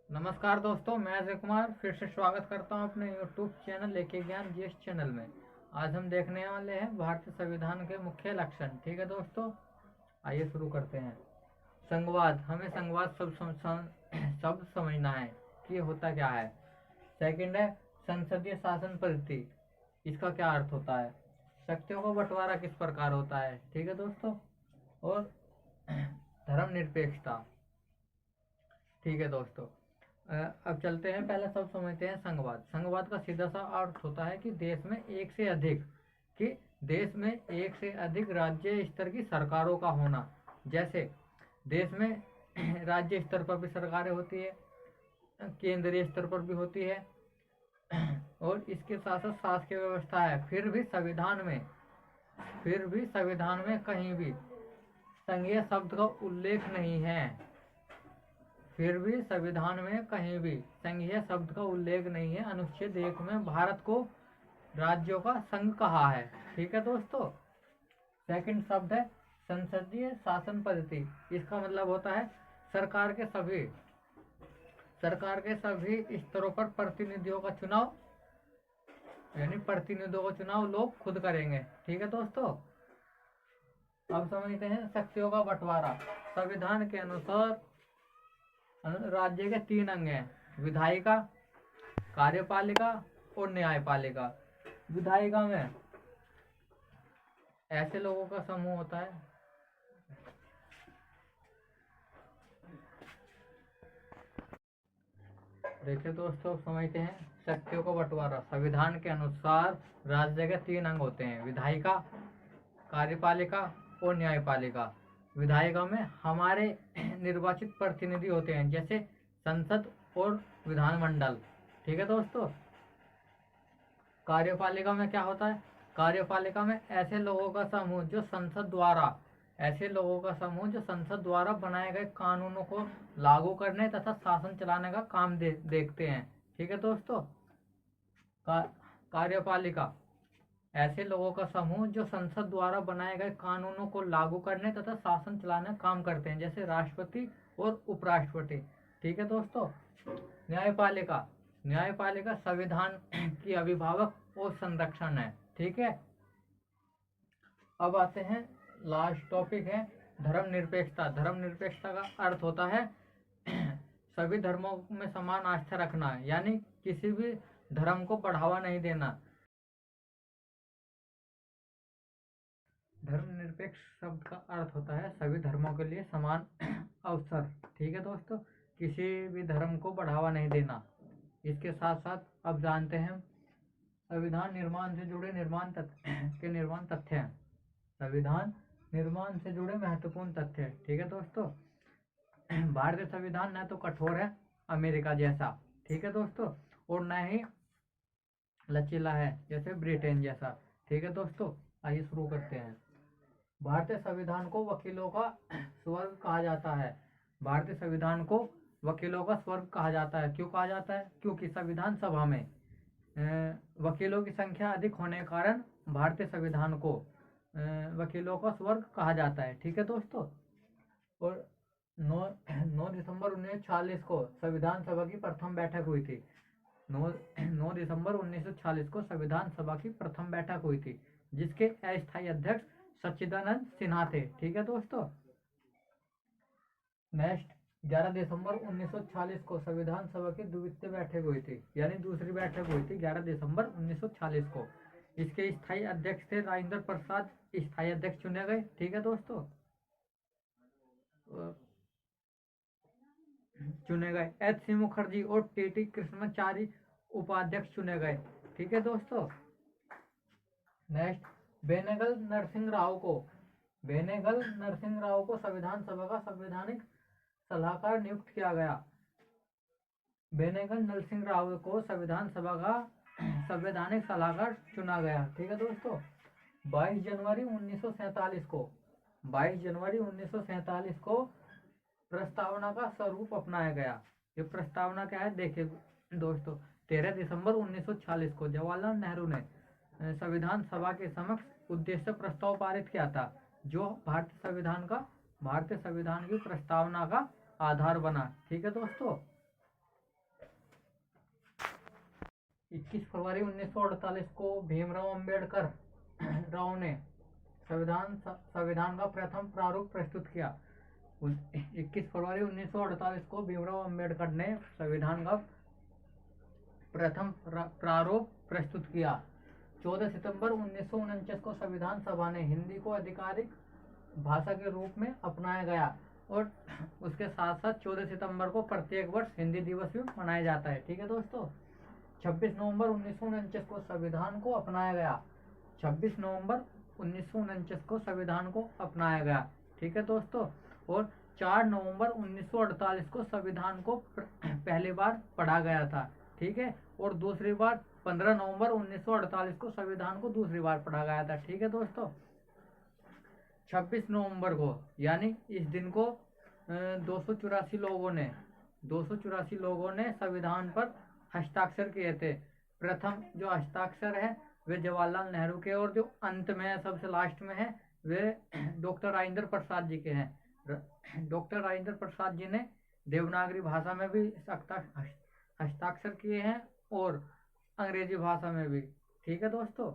नमस्कार दोस्तों, मैं अजय कुमार फिर से स्वागत करता हूं अपने यूट्यूब चैनल लेके ज्ञान जीएस चैनल में। आज हम देखने वाले हैं भारतीय संविधान के मुख्य लक्षण। ठीक है दोस्तों, आइए शुरू करते हैं। संघवाद, हमें संघवाद शब्द समझना है कि ये होता क्या है। सेकंड है संसदीय शासन पद्धति, इसका क्या अर्थ होता है। शक्तियों का बंटवारा किस प्रकार होता है। ठीक है दोस्तों, और धर्मनिरपेक्षता। ठीक है दोस्तों, अब चलते हैं, पहले सब समझते हैं संघवाद। संघवाद का सीधा सा अर्थ होता है कि देश में एक से अधिक राज्य स्तर की सरकारों का होना। जैसे देश में राज्य स्तर पर भी सरकारें होती है, केंद्रीय स्तर पर भी होती है, और इसके साथ साथ शासकीय व्यवस्था है। फिर भी संविधान में कहीं भी संघीय शब्द का उल्लेख नहीं है। फिर भी संविधान में कहीं भी संघीय शब्द का उल्लेख नहीं है। अनुच्छेद 1 में भारत को राज्यों का संघ कहा है। ठीक है दोस्तों। सेकंड शब्द है संसदीय शासन पद्धति। इसका मतलब होता है सरकार के सभी स्तरों पर प्रतिनिधियों का चुनाव, यानी प्रतिनिधियों का चुनाव लोग खुद करेंगे। ठीक है दोस्तों। अब समझते हैं शक्तियों का बंटवारा। संविधान के अनुसार राज्य के 3 अंग हैं: विधायिका, कार्यपालिका और न्यायपालिका। विधायिका में ऐसे लोगों का समूह होता है देखिए दोस्तों, समझते हैं शक्तियों का बंटवारा। संविधान के अनुसार राज्य के 3 अंग होते हैं: विधायिका, कार्यपालिका और न्यायपालिका। विधायिका में हमारे निर्वाचित प्रतिनिधि होते हैं, जैसे संसद और विधानमंडल। ठीक है दोस्तों। कार्यपालिका में क्या होता है? कार्यपालिका में ऐसे लोगों का समूह जो संसद द्वारा बनाए गए कानूनों को लागू करने तथा शासन चलाने का काम देखते हैं। ठीक है दोस्तों। कार्यपालिका ऐसे लोगों का समूह जो संसद द्वारा बनाए गए कानूनों को लागू करने तथा शासन चलाने का काम करते हैं, जैसे राष्ट्रपति और उपराष्ट्रपति। ठीक है दोस्तों। न्यायपालिका संविधान की अभिभावक और संरक्षण है। ठीक है। अब आते हैं, लास्ट टॉपिक है धर्मनिरपेक्षता। धर्मनिरपेक्षता का अर्थ होता है सभी धर्मों में समान आस्था रखना, यानी किसी भी धर्म को बढ़ावा नहीं देना। धर्मनिरपेक्ष शब्द का अर्थ होता है सभी धर्मों के लिए समान अवसर। ठीक है दोस्तों, किसी भी धर्म को बढ़ावा नहीं देना। इसके साथ साथ अब जानते हैं संविधान निर्माण से जुड़े निर्माण तथ्य। संविधान निर्माण से जुड़े महत्वपूर्ण तथ्य। ठीक है दोस्तों। भारतीय संविधान न तो कठोर है अमेरिका जैसा, ठीक है दोस्तों, और न ही लचीला है जैसे ब्रिटेन जैसा। ठीक है दोस्तों, आइए शुरू करते हैं। भारतीय संविधान को वकीलों का स्वर्ग कहा जाता है। भारतीय संविधान को वकीलों का स्वर्ग कहा जाता है। क्यों कहा जाता है? क्योंकि संविधान सभा में वकीलों की संख्या अधिक होने के कारण भारतीय संविधान को वकीलों का स्वर्ग कहा जाता है। ठीक है दोस्तों। और 9 दिसंबर 1946 को संविधान सभा की प्रथम बैठक हुई थी। 9 दिसंबर 1946 को संविधान सभा की प्रथम बैठक हुई थी, जिसके अस्थायी अध्यक्ष सच्चिदानंद सिन्हा थे। ठीक है दोस्तों। नेक्स्ट, 11 दिसंबर 1946 को संविधान सभा की द्वितीय बैठक हुई थी, यानी दूसरी बैठक हुई थी 11 दिसंबर 1946 को। इसके स्थायी अध्यक्ष थे राजेंद्र प्रसाद, स्थायी अध्यक्ष चुने गए। ठीक है दोस्तों, एच सी मुखर्जी और टी कृष्णाचारी उपाध्यक्ष चुने गए। ठीक है दोस्तों। नेक्स्ट, बेनेगल नरसिंह राव को संविधान सभा का संवैधानिक सलाहकार नियुक्त किया गया। बेनेगल नरसिंह राव को संविधान सभा का संवैधानिक सलाहकार चुना गया। ठीक है दोस्तों। 22 जनवरी 1947 को प्रस्तावना का स्वरूप अपनाया गया। ये प्रस्तावना क्या है देखिए दोस्तों। 13 दिसंबर 1946 को जवाहरलाल नेहरू ने संविधान सभा के समक्ष उद्देश्य प्रस्ताव पारित किया था, जो भारतीय संविधान की प्रस्तावना का आधार बना। ठीक है दोस्तों। 21 फरवरी 1948 को भीमराव अंबेडकर राव ने संविधान का प्रथम प्रारूप प्रस्तुत किया। 21 फरवरी 1948 को भीमराव अंबेडकर ने संविधान का प्रथम प्रारूप प्रस्तुत किया। 14 सितंबर 1949 को संविधान सभा ने हिंदी को आधिकारिक भाषा के रूप में अपनाया गया और उसके साथ साथ 14 सितंबर को प्रत्येक वर्ष हिंदी दिवस भी मनाया जाता है। ठीक है दोस्तों। 26 नवंबर 1949 को संविधान को अपनाया गया। 26 नवंबर 1949 को संविधान को अपनाया गया। ठीक है दोस्तों। और 4 नवंबर 1948 को संविधान को पहली बार पढ़ा गया था। ठीक है। और दूसरी बार 15 नवंबर 1948 को संविधान को दूसरी बार पढ़ा गया था। ठीक है दोस्तों। 26 नवंबर को यानी इस दिन को 284 लोगों ने संविधान पर हस्ताक्षर किए थे। प्रथम जो हस्ताक्षर है वे जवाहरलाल नेहरू के और जो अंत में सबसे लास्ट में है वे डॉक्टर राजेंद्र प्रसाद जी के हैं। डॉक्टर राजेंद्र प्रसाद जी ने देवनागरी भाषा में भी हस्ताक्षर किए हैं और अंग्रेजी भाषा में भी। ठीक है दोस्तों।